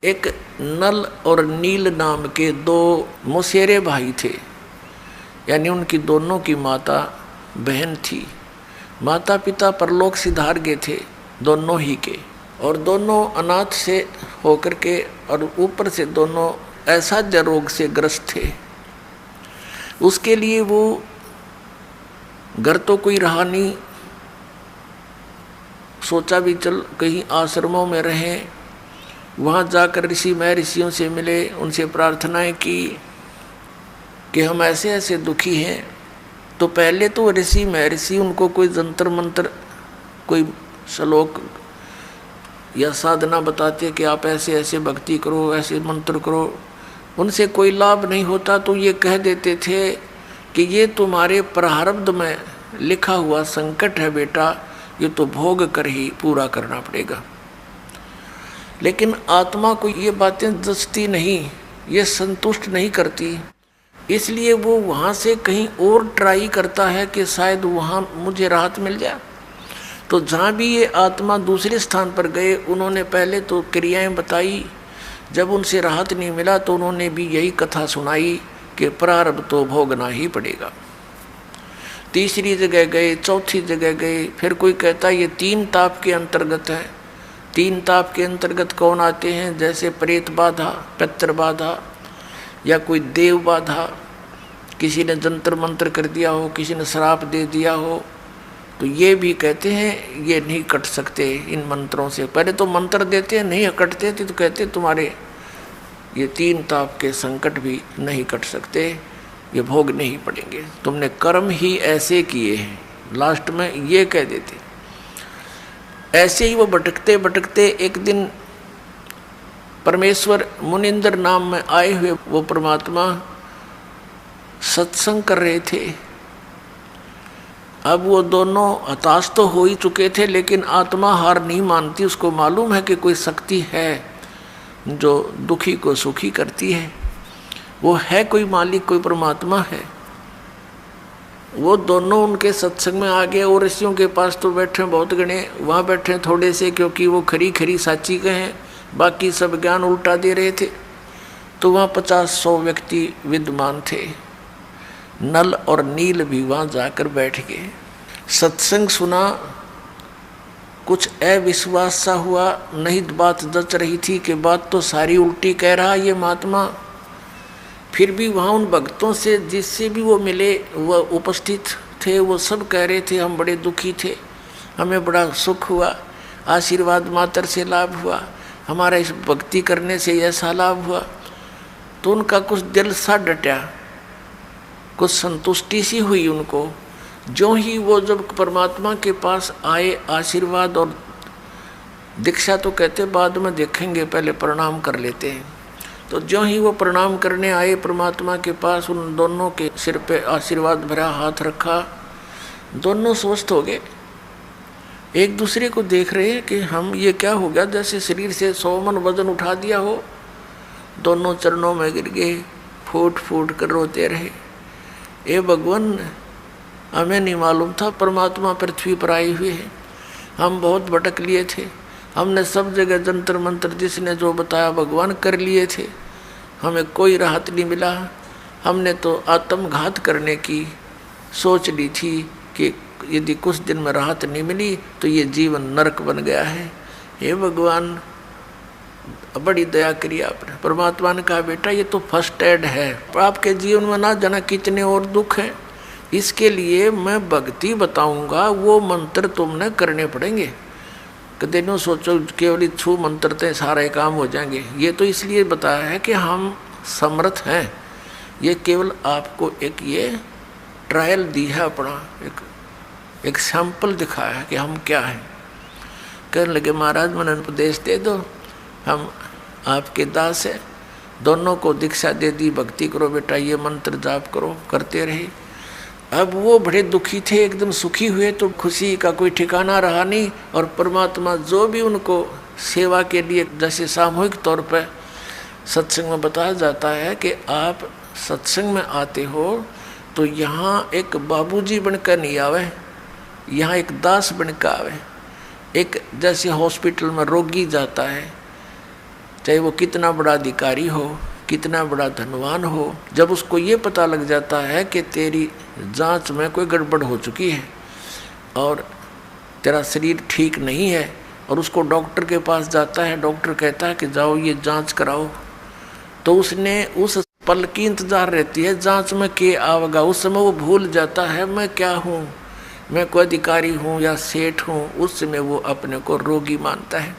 एक नल और नील नाम के दो मौसेरे भाई थे, यानी उनकी दोनों की माता बहन थी। माता पिता परलोक सिधार गए थे दोनों ही के, और दोनों अनाथ से होकर के, और ऊपर से दोनों असाध्य रोग से ग्रस्त थे। उसके लिए वो घर तो कोई रहा नहीं, सोचा भी चल कहीं आश्रमों में रहें। वहाँ जाकर ऋषि महर्षियों से मिले, उनसे प्रार्थनाएं की कि हम ऐसे ऐसे दुखी हैं। तो पहले तो ऋषि महर्षि उनको कोई जंतर मंत्र, कोई श्लोक या साधना बताते कि आप ऐसे ऐसे भक्ति करो, ऐसे मंत्र करो। उनसे कोई लाभ नहीं होता तो ये कह देते थे कि ये तुम्हारे प्रारब्ध में लिखा हुआ संकट है बेटा, ये तो भोग कर ही पूरा करना पड़ेगा। लेकिन आत्मा को ये बातें जचती नहीं, ये संतुष्ट नहीं करती, इसलिए वो वहाँ से कहीं और ट्राई करता है कि शायद वहाँ मुझे राहत मिल जाए। तो जहाँ भी ये आत्मा दूसरे स्थान पर गए, उन्होंने पहले तो क्रियाएं बताई, जब उनसे राहत नहीं मिला तो उन्होंने भी यही कथा सुनाई कि प्रारब्ध तो भोगना ही पड़ेगा। तीसरी जगह गए, चौथी जगह गए, फिर कोई कहता ये 3 ताप के अंतर्गत है। 3 ताप के अंतर्गत कौन आते हैं? जैसे प्रेत बाधा, पितृ बाधा, या कोई देव बाधा, किसी ने जंतर मंत्र कर दिया हो, किसी ने श्राप दे दिया हो, तो ये भी कहते हैं ये नहीं कट सकते इन मंत्रों से। पहले तो मंत्र देते हैं, नहीं कटते थे तो कहते तुम्हारे ये 3 ताप के संकट भी नहीं कट सकते, ये भोगने ही पड़ेंगे, तुमने कर्म ही ऐसे किए हैं। लास्ट में ये कह देते। ऐसे ही वो भटकते भटकते एक दिन परमेश्वर मुनिंद्र नाम में आए हुए वो परमात्मा सत्संग कर रहे थे। अब वो दोनों हताश तो हो ही चुके थे, लेकिन आत्मा हार नहीं मानती। उसको मालूम है कि कोई शक्ति है जो दुखी को सुखी करती है, वो है कोई मालिक, कोई परमात्मा है। वो दोनों उनके सत्संग में आ गए, और ऋषियों के पास तो बैठे बहुत गणे, वहाँ बैठे थोड़े से, क्योंकि वो खरी खरी साची के हैं, बाकी सब ज्ञान उल्टा दे रहे थे। तो वहाँ 50-100 व्यक्ति विद्यमान थे। नल और नील भी वहाँ जाकर बैठ गए, सत्संग सुना। कुछ अविश्वास सा हुआ, नहीं बात जच रही थी कि बात तो सारी उल्टी कह रहा ये महात्मा। फिर भी वहाँ उन भक्तों से जिससे भी वो मिले, वह उपस्थित थे, वो सब कह रहे थे हम बड़े दुखी थे, हमें बड़ा सुख हुआ, आशीर्वाद मात्र से लाभ हुआ, हमारा इस भक्ति करने से ऐसा लाभ हुआ। तो उनका कुछ दिल सा डटा, कुछ संतुष्टि सी हुई उनको। जो ही वो जब परमात्मा के पास आए, आशीर्वाद और दीक्षा तो कहते बाद में देखेंगे, पहले प्रणाम कर लेते हैं। तो जो ही वो प्रणाम करने आए परमात्मा के पास, उन दोनों के सिर पे आशीर्वाद भरा हाथ रखा, दोनों स्वस्थ हो गए। एक दूसरे को देख रहे हैं कि हम ये क्या हो गया, जैसे शरीर से 100 मन वजन उठा दिया हो। दोनों चरणों में गिर गए, फूट फूट कर रोते रहे, ए भगवान हमें नहीं मालूम था परमात्मा पृथ्वी पर आए हुए हैं, हम बहुत भटक लिए थे, हमने सब जगह जंतर मंत्र जिसने जो बताया भगवान कर लिए थे, हमें कोई राहत नहीं मिला। हमने तो आत्मघात करने की सोच ली थी कि यदि कुछ दिन में राहत नहीं मिली तो ये जीवन नरक बन गया है। हे भगवान बड़ी दया करी आपने। परमात्मा ने कहा बेटा ये तो फर्स्ट एड है, आपके जीवन में ना जाना कितने और दुख हैं, इसके लिए मैं भक्ति बताऊंगा, वो मंत्र तुमने करने पड़ेंगे। कदे नो सोचो केवल छू मंत्रते सारे काम हो जाएंगे, ये तो इसलिए बताया है कि हम समर्थ हैं। ये केवल आपको एक ये ट्रायल दी है, अपना एक सैंपल दिखाया है कि हम क्या हैं। कहने लगे महाराज मैंने उपदेश दे दो, हम आपके दास है। दोनों को दीक्षा दे दी, भक्ति करो बेटा, ये मंत्र जाप करो, करते रहे। अब वो बड़े दुखी थे, एकदम सुखी हुए तो खुशी का कोई ठिकाना रहा नहीं। और परमात्मा जो भी उनको सेवा के लिए, जैसे सामूहिक तौर पर सत्संग में बताया जाता है कि आप सत्संग में आते हो तो यहाँ एक बाबूजी बनकर नहीं आवे, यहाँ एक दास बनकर आवे। एक जैसे हॉस्पिटल में रोगी जाता है, चाहे वो कितना बड़ा अधिकारी हो, कितना बड़ा धनवान हो, जब उसको ये पता लग जाता है कि तेरी जांच में कोई गड़बड़ हो चुकी है और तेरा शरीर ठीक नहीं है, और उसको डॉक्टर के पास जाता है, डॉक्टर कहता है कि जाओ ये जांच कराओ, तो उसने उस पल की इंतजार रहती है जांच में के आवेगा। उस समय वो भूल जाता है मैं क्या हूँ, मैं कोई अधिकारी हूँ या सेठ हूँ। उस समय वो अपने को रोगी मानता है।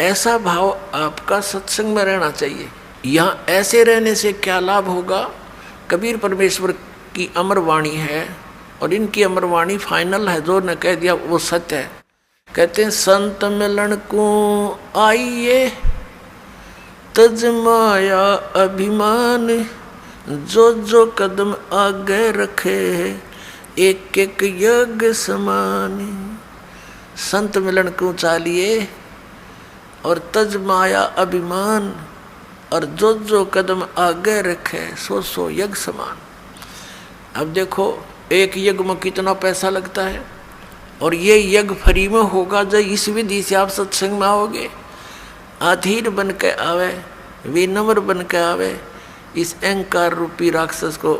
ऐसा भाव आपका सत्संग में रहना चाहिए। यहाँ ऐसे रहने से क्या लाभ होगा? कबीर परमेश्वर की अमर वाणी है और इनकी अमर वाणी फाइनल है, जो ने कह दिया वो सत्य है। कहते हैं संत मिलन को आइए तज माया अभिमान, जो जो कदम आगे रखे एक एक यज्ञ समान। संत मिलन को चालिए और तज माया अभिमान, और जो जो कदम आगे रखे सो सो यज्ञ समान। अब देखो एक यज्ञ में कितना पैसा लगता है, और ये यज्ञ फ्री में होगा जब इस विधि से आप सत्संग में आओगे। अधीर बन के आवे, विनम्र बन के आवे, इस अहंकार रूपी राक्षस को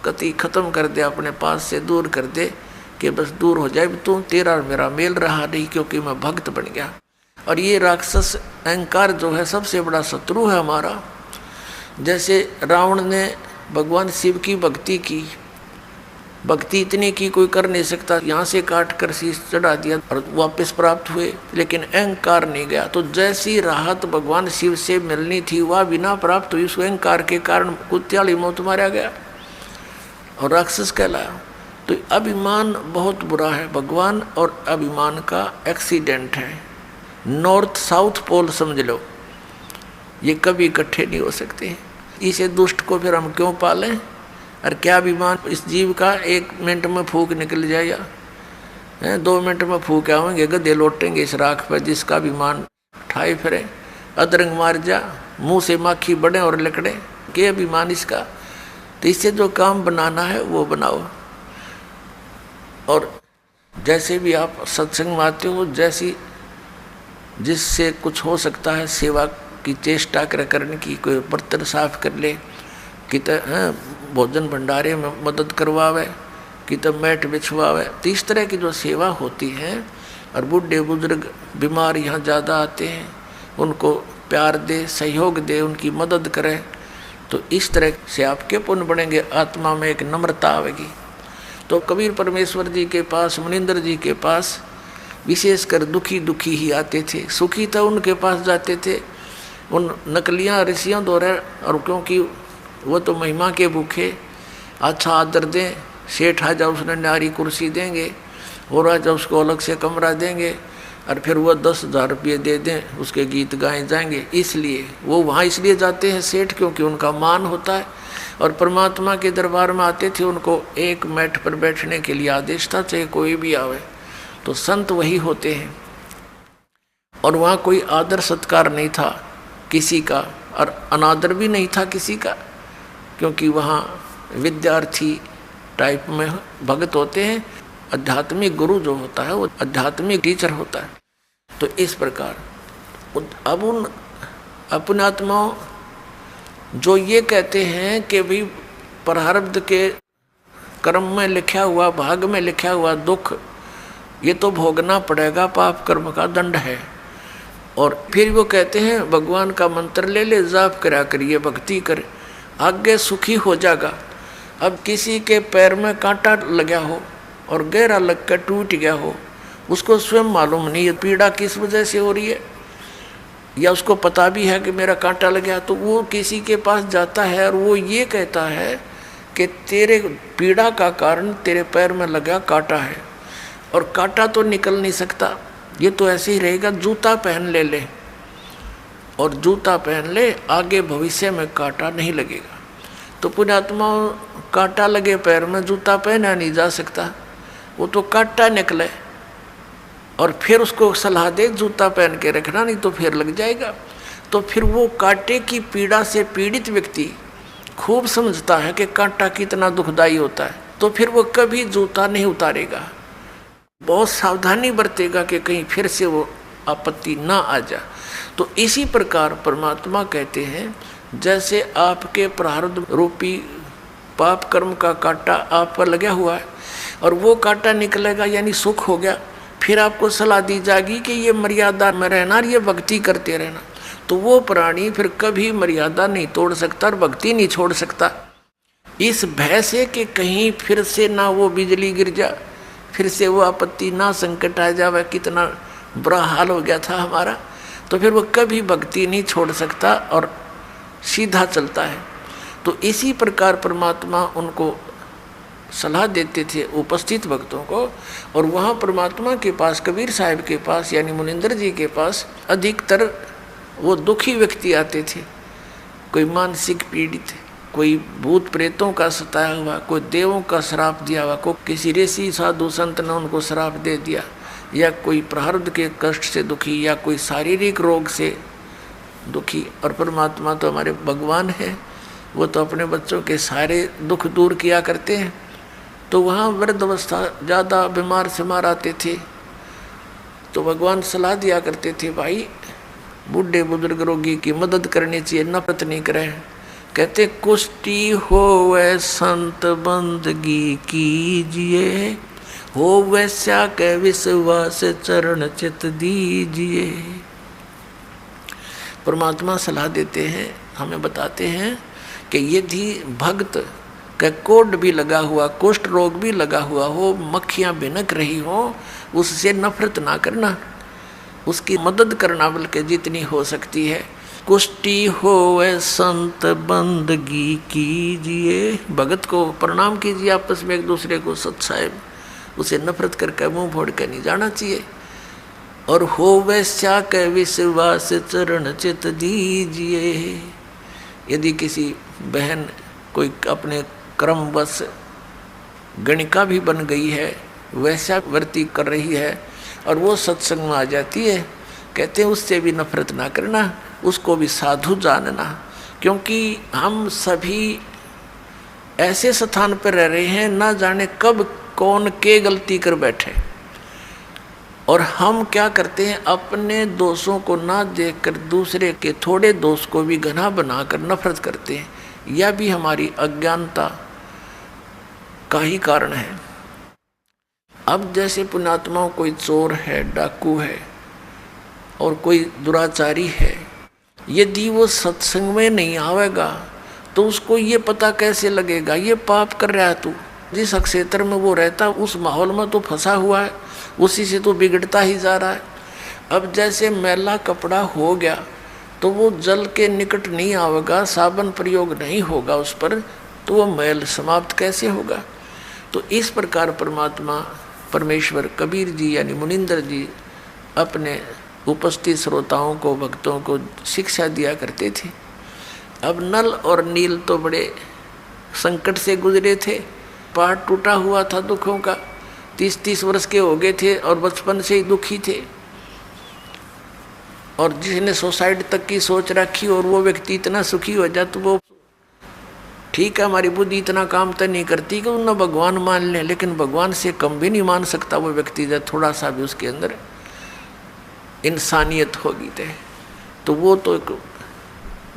कति खत्म कर दे, अपने पास से दूर कर दे कि बस दूर हो जाए, तू तेरा मेरा मेल रहा नहीं क्योंकि मैं भक्त बन गया। और ये राक्षस अहंकार जो है सबसे बड़ा शत्रु है हमारा। जैसे रावण ने भगवान शिव की भक्ति की, भक्ति इतनी की कोई कर नहीं सकता, यहाँ से काट कर शीश चढ़ा दिया और वापस प्राप्त हुए, लेकिन अहंकार नहीं गया। तो जैसी राहत भगवान शिव से मिलनी थी वह बिना प्राप्त हुई, उस अहंकार के कारण कुत्याली मौत मारा गया और राक्षस कहलाया। तो अभिमान बहुत बुरा है, भगवान और अभिमान का एक्सीडेंट है। नॉर्थ साउथ पोल समझ लो, ये कभी इकट्ठे नहीं हो सकते। इसे दुष्ट को फिर हम क्यों पालें? और क्या अभिमान इस जीव का 1 मिनट में फूक निकल जाएगा, 2 मिनट में फूक आवेंगे, गधे लौटेंगे इस राख पर जिसका अभिमान ठाए फिरे। अदरंग मार जा, मुंह से माखी बढ़े और लकड़े, के अभिमान इसका। तो इससे जो काम बनाना है वो बनाओ। और जैसे भी आप सत्संग में आते हो, जैसी जिससे कुछ हो सकता है सेवा की चेष्टा करने की, कोई बर्तन साफ कर ले, कि भोजन भंडारे में मदद करवावे, कि तब मैट बिछवावे। तो इस तरह की जो सेवा होती है, और बूढ़े बुजुर्ग बीमार यहाँ ज़्यादा आते हैं, उनको प्यार दे, सहयोग दे, उनकी मदद करे, तो इस तरह से आपके पुण्य बढ़ेंगे, आत्मा में एक नम्रता आवेगी। तो कबीर परमेश्वर जी के पास, मुनिंदर जी के पास विशेषकर दुखी दुखी ही आते थे, सुखी तो उनके पास जाते थे उन नकलियाँ ऋषियों द्वारा। और क्योंकि वो तो महिमा के भूखे, अच्छा आदर दें, सेठ आ जाओ उसने न्यारी कुर्सी देंगे, और आ जाओ उसको अलग से कमरा देंगे, और फिर वह 10,000 रुपये दे दें, उसके गीत गाए जाएंगे। इसलिए वो वहाँ इसलिए जाते हैं सेठ, क्योंकि उनका मान होता है। और परमात्मा के दरबार में आते थे, उनको एक मैट पर बैठने के लिए आदेश था, चाहे कोई भी आवे। तो संत वही होते हैं। और वहाँ कोई आदर सत्कार नहीं था किसी का, और अनादर भी नहीं था किसी का, क्योंकि वहाँ विद्यार्थी टाइप में भगत होते हैं। आध्यात्मिक गुरु जो होता है वो आध्यात्मिक टीचर होता है। तो इस प्रकार अब उन अपने आत्माओं जो ये कहते हैं कि भाई प्रारब्ध के कर्म में लिखा हुआ, भाग में लिखा हुआ दुख ये तो भोगना पड़ेगा, पाप कर्म का दंड है। और फिर वो कहते हैं भगवान का मंत्र ले ले, जाप करा करिए, भक्ति कर, आगे सुखी हो जाएगा। अब किसी के पैर में कांटा लगा हो और गहरा लग कर टूट गया हो, उसको स्वयं मालूम नहीं है पीड़ा किस वजह से हो रही है, या उसको पता भी है कि मेरा कांटा लगा, तो वो किसी के पास जाता है और वो ये कहता है कि तेरे पीड़ा का कारण तेरे पैर में लगा कांटा है, और कांटा तो निकल नहीं सकता, ये तो ऐसे ही रहेगा। जूता पहन ले और जूता पहन ले, आगे भविष्य में कांटा नहीं लगेगा। तो पुण्यात्मा कांटा लगे पैर में, जूता पहना नहीं जा सकता, वो तो कांटा निकले और फिर उसको सलाह दे जूता पहन के रखना, नहीं तो फिर लग जाएगा। तो फिर वो कांटे की पीड़ा से पीड़ित व्यक्ति खूब समझता है कि कांटा कितना दुखदाई होता है, तो फिर वो कभी जूता नहीं उतारेगा, बहुत सावधानी बरतेगा कि कहीं फिर से वो आपत्ति ना आ जाए। तो इसी प्रकार परमात्मा कहते हैं, जैसे आपके प्रारब्ध रूपी पाप कर्म का कांटा आप पर लगा हुआ है और वो कांटा निकलेगा यानी सुख हो गया, फिर आपको सलाह दी जाएगी कि ये मर्यादा में रहना और ये भक्ति करते रहना, तो वो प्राणी फिर कभी मर्यादा नहीं तोड़ सकता और भक्ति नहीं छोड़ सकता। इस भय से कि कहीं फिर से ना वो बिजली गिर जा, फिर से वो आपत्ति ना संकट आ जावे, कितना बुरा हाल हो गया था हमारा, तो फिर वो कभी भक्ति नहीं छोड़ सकता और सीधा चलता है। तो इसी प्रकार परमात्मा उनको सलाह देते थे उपस्थित भक्तों को, और वहाँ परमात्मा के पास, कबीर साहब के पास यानी मुनिंदर जी के पास अधिकतर वो दुखी व्यक्ति आते थे। कोई मानसिक पीड़ित, कोई भूत प्रेतों का सताया हुआ, कोई देवों का श्राप दिया हुआ, कोई किसी ऋषि साधु संत ने उनको श्राप दे दिया, या कोई प्रारब्ध के कष्ट से दुखी, या कोई शारीरिक रोग से दुखी। और परमात्मा तो हमारे भगवान है, वो तो अपने बच्चों के सारे दुख दूर किया करते हैं। तो वहाँ वृद्ध अवस्था ज़्यादा बीमार सिमार आते थे, तो भगवान सलाह दिया करते थे, भाई बूढ़े बुजुर्ग रोगी की मदद करनी चाहिए, नफरत नहीं करें। कहते कुष्टी होवे संत बंदगी कीजिए, हो वैसा के विश्वास चरण चित दीजिए। परमात्मा सलाह देते हैं, हमें बताते हैं कि यदि भक्त का कोढ़ भी लगा हुआ, कुष्ठ रोग भी लगा हुआ हो, मक्खियाँ भिनक रही हो, उससे नफरत ना करना, उसकी मदद करना बल्कि जितनी हो सकती है। कुष्टी होवे संत बंदगी कीजिए, भगत को प्रणाम कीजिए, आपस में एक दूसरे को सत साहेब, उसे नफरत करके मुंह फोड़ के नहीं जाना चाहिए। और हो वैसा के विश्वास चरण चित दीजिए। यदि किसी बहन कोई अपने क्रमवश गणिका भी बन गई है, वैसा वर्ती कर रही है, और वो सत्संग में आ जाती है, कहते हैं उससे भी नफरत ना करना, उसको भी साधु जानना। क्योंकि हम सभी ऐसे स्थान पर रह रहे हैं, ना जाने कब कौन के गलती कर बैठे, और हम क्या करते हैं, अपने दोषों को ना देखकर दूसरे के थोड़े दोष को भी घना बनाकर नफरत करते हैं। यह भी हमारी अज्ञानता का ही कारण है। अब जैसे पुण्यात्माओं, कोई चोर है, डाकू है और कोई दुराचारी है, यदि वो सत्संग में नहीं आवेगा तो उसको ये पता कैसे लगेगा ये पाप कर रहा है तू। जिस क्षेत्र में वो रहता उस माहौल में तो फंसा हुआ है, उसी से तो बिगड़ता ही जा रहा है। अब जैसे मैला कपड़ा हो गया तो वो जल के निकट नहीं आवेगा, साबुन प्रयोग नहीं होगा उस पर, तो वो मैल समाप्त कैसे होगा। तो इस प्रकार परमात्मा परमेश्वर कबीर जी यानी मुनिंदर जी अपने उपस्थित श्रोताओं को, भक्तों को शिक्षा दिया करते थे। अब नल और नील तो बड़े संकट से गुजरे थे, पहाड़ टूटा हुआ था दुखों का, 30-30 वर्ष के हो गए थे और बचपन से ही दुखी थे, और जिसने सुसाइड तक की सोच रखी और वो व्यक्ति इतना सुखी हो जाए तो वो ठीक है, हमारी बुद्धि इतना काम तो नहीं करती कि उन्हें भगवान मान लें, लेकिन भगवान से कम भी नहीं मान सकता वो व्यक्ति जब थोड़ा सा भी उसके अंदर इंसानियत होगी तो वो तो एक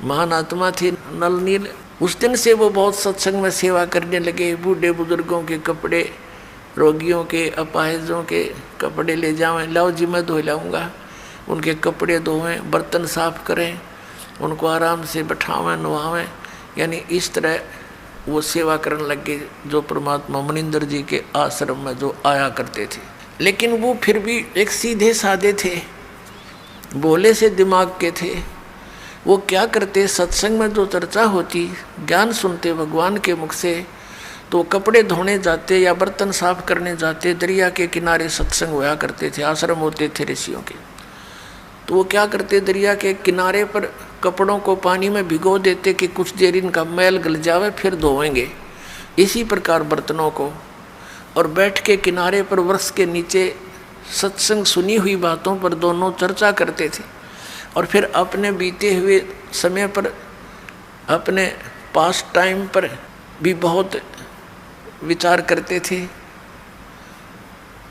महान आत्मा थी नल नील। उस दिन से वो बहुत सत्संग में सेवा करने लगे। बूढ़े बुजुर्गों के कपड़े, रोगियों के, अपाहिजों के कपड़े ले जावें, लाओ जी मैं धो लाऊंगा, उनके कपड़े धोवें, बर्तन साफ करें, उनको आराम से बैठावें, नवावें, यानी इस तरह वो सेवा करने लगे जो परमात्मा मुनिंदर जी के आश्रम में जो आया करते थे। लेकिन वो फिर भी एक सीधे साधे थे, भोले से दिमाग के थे। वो क्या करते, सत्संग में जो चर्चा होती, ज्ञान सुनते भगवान के मुख से, तो कपड़े धोने जाते या बर्तन साफ करने जाते, दरिया के किनारे सत्संग होया करते थे, आश्रम होते थे ऋषियों के। तो वो क्या करते, दरिया के किनारे पर कपड़ों को पानी में भिगो देते कि कुछ देर इनका मैल गल जावे फिर धोएंगे। इसी प्रकार बर्तनों को, और बैठ के किनारे पर वृक्ष के नीचे सत्संग सुनी हुई बातों पर दोनों चर्चा करते थे, और फिर अपने बीते हुए समय पर, अपने पास टाइम पर भी बहुत विचार करते थे,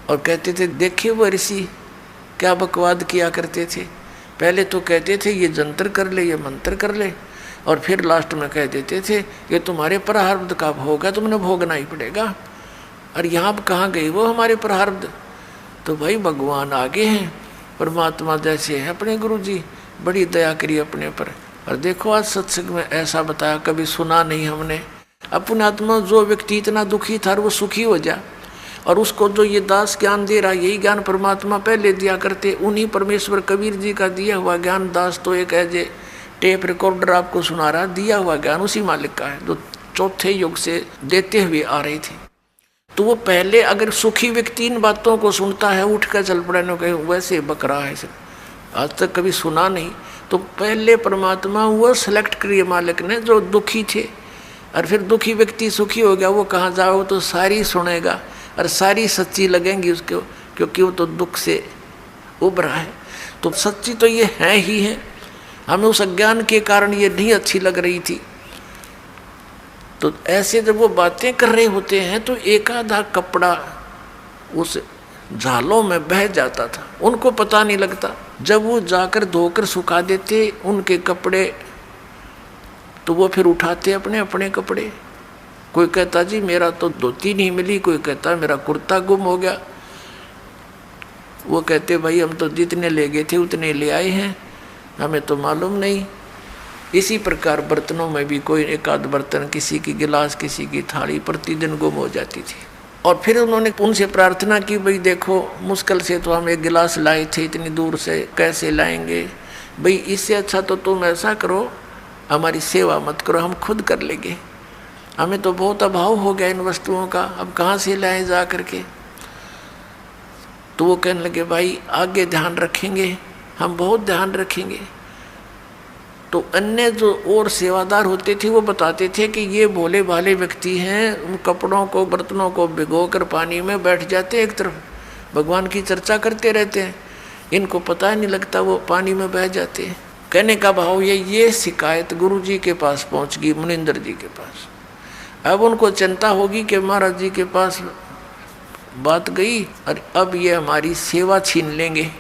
और कहते थे देखिए वो ऋषि क्या बकवाद किया करते थे, पहले तो कहते थे ये जंतर कर ले, ये मंत्र कर ले, और फिर लास्ट में कह देते थे ये तुम्हारे प्रारब्ध का भोग है, तुमने भोगना ही पड़ेगा। और यहाँ कहाँ गई वो हमारे प्रारब्ध? तो भाई भगवान आगे हैं, परमात्मा जैसे हैं अपने गुरु जी, बड़ी दया करी अपने पर। और देखो आज सत्संग में ऐसा बताया, कभी सुना नहीं हमने। अपने आत्मा जो व्यक्ति इतना दुखी था वो सुखी हो जा, और उसको जो ये दास ज्ञान दे रहा, यही ज्ञान परमात्मा पहले दिया करते। उन्हीं परमेश्वर कबीर जी का दिया हुआ ज्ञान दास तो एक ऐसे टेप रिकॉर्डर आपको सुना रहा, दिया हुआ ज्ञान उसी मालिक का है जो चौथे युग से देते हुए आ रही थी। तो वो पहले अगर सुखी व्यक्ति इन बातों को सुनता है, उठ कर चल पड़े, कहीं वैसे बकरा है, आज तक कभी सुना नहीं। तो पहले परमात्मा वो सेलेक्ट करिए मालिक ने जो दुखी थे, और फिर दुखी व्यक्ति सुखी हो गया, वो कहाँ जाओ तो सारी सुनेगा और सारी सच्ची लगेंगी उसको, क्योंकि वो तो दुख से उभरा है। तो सच्ची तो ये है ही है, हमें उस अज्ञान के कारण ये नहीं अच्छी लग रही थी। तो ऐसे जब वो बातें कर रहे होते हैं तो एक आधा कपड़ा उस झालों में बह जाता था, उनको पता नहीं लगता। जब वो जाकर धोकर सुखा देते उनके कपड़े, तो वो फिर उठाते अपने अपने कपड़े। कोई कहता जी मेरा तो धोती नहीं मिली, कोई कहता मेरा कुर्ता गुम हो गया। वो कहते भाई हम तो जितने ले गए थे उतने ले आए हैं, हमें तो मालूम नहीं। इसी प्रकार बर्तनों में भी कोई एक आध बर्तन, किसी की गिलास, किसी की थाली प्रतिदिन गुम हो जाती थी। और फिर उन्होंने उनसे प्रार्थना की, भाई देखो मुश्किल से तो हम एक गिलास लाए थे, इतनी दूर से कैसे लाएंगे, भाई इससे अच्छा तो तुम ऐसा करो हमारी सेवा मत करो, हम खुद कर लेंगे, हमें तो बहुत अभाव हो गया इन वस्तुओं का, अब कहाँ से लाएं जा करके। तो वो कहने लगे भाई आगे ध्यान रखेंगे, हम बहुत ध्यान रखेंगे। तो अन्य जो और सेवादार होते थे वो बताते थे कि ये भोले भाले व्यक्ति हैं, उन कपड़ों को बर्तनों को भिगोकर पानी में बैठ जाते एक तरफ, भगवान की चर्चा करते रहते हैं, इनको पता नहीं लगता वो पानी में बह जाते हैं। कहने का भाव ये शिकायत गुरु जी के पास पहुंच गई, मुनिंदर जी के पास। अब उनको चिंता होगी कि महाराज जी के पास बात गई और अब ये हमारी सेवा छीन लेंगे।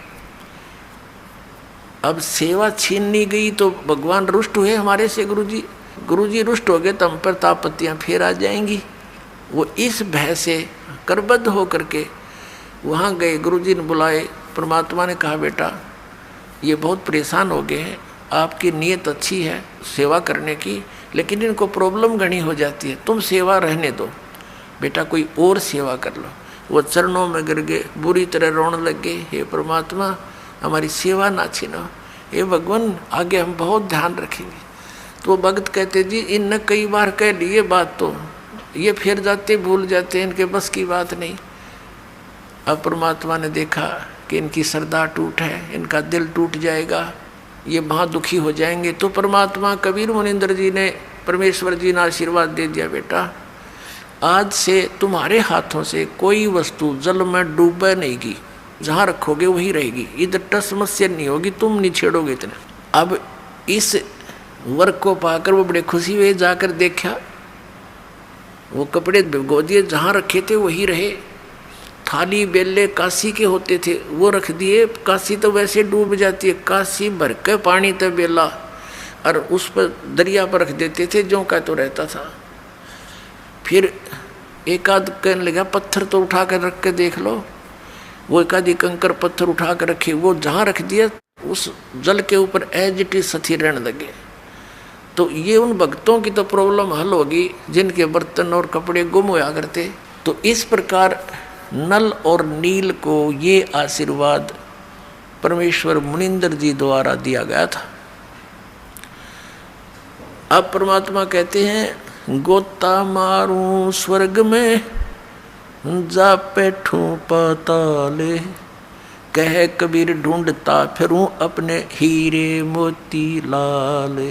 अब सेवा छीननी गई तो भगवान रुष्ट हुए हमारे से, गुरु जी रुष्ट हो गए तो हम पर तापत्तियाँ फिर आ जाएंगी। वो इस भय से करबद्ध हो करके वहाँ गए, गुरु जी ने बुलाए। परमात्मा ने कहा बेटा ये बहुत परेशान हो गए हैं, आपकी नीयत अच्छी है सेवा करने की, लेकिन इनको प्रॉब्लम घनी हो जाती है, तुम सेवा रहने दो बेटा, कोई और सेवा कर लो। वो चरणों में गिर गए, बुरी तरह रोने लग गए, हे परमात्मा हमारी सेवा ना छीनो, हे भगवान आगे हम बहुत ध्यान रखेंगे। तो भक्त कहते जी इनने कई बार कह ली ये बात, तो ये फिर जाते भूल जाते, इनके बस की बात नहीं। अब परमात्मा ने देखा कि इनकी श्रद्धा टूट है, इनका दिल टूट जाएगा, ये वहाँ दुखी हो जाएंगे। तो परमात्मा कबीर मुनिंदर जी ने, परमेश्वर जी ने आशीर्वाद दे दिया, बेटा आज से तुम्हारे हाथों से कोई वस्तु जल में डूबे नहीं की, जहाँ रखोगे वहीं रहेगी, इधर टस मस्या नहीं होगी, तुम नहीं छेड़ोगे इतना। अब इस वर्क को पाकर वो बड़े खुशी हुए, जाकर देखा वो कपड़े भिगो दिए, जहाँ रखे थे वहीं रहे। थाली बेले काशी के होते थे वो रख दिए, काशी तो वैसे डूब जाती है, काशी भर के पानी तो बेला, और उस पर दरिया पर रख देते थे, जो का तो रहता था। फिर एक आध कहने लगा पत्थर तो उठा कर रख के देख लो, वो एक आधी कंकर पत्थर उठा कर रखे, वो जहाँ रख दिया उस जल के ऊपर एज इट इज सथी रहने लगे। तो ये उन भक्तों की तो प्रॉब्लम हल होगी जिनके बर्तन और कपड़े गुम होया करते। तो इस प्रकार नल और नील को ये आशीर्वाद परमेश्वर मुनिंदर जी द्वारा दिया गया था। अब परमात्मा कहते हैं गोता मारूं स्वर्ग में जा बैठूं पाताले, कह कबीर ढूंढता फिरूं अपने हीरे मोती लाल।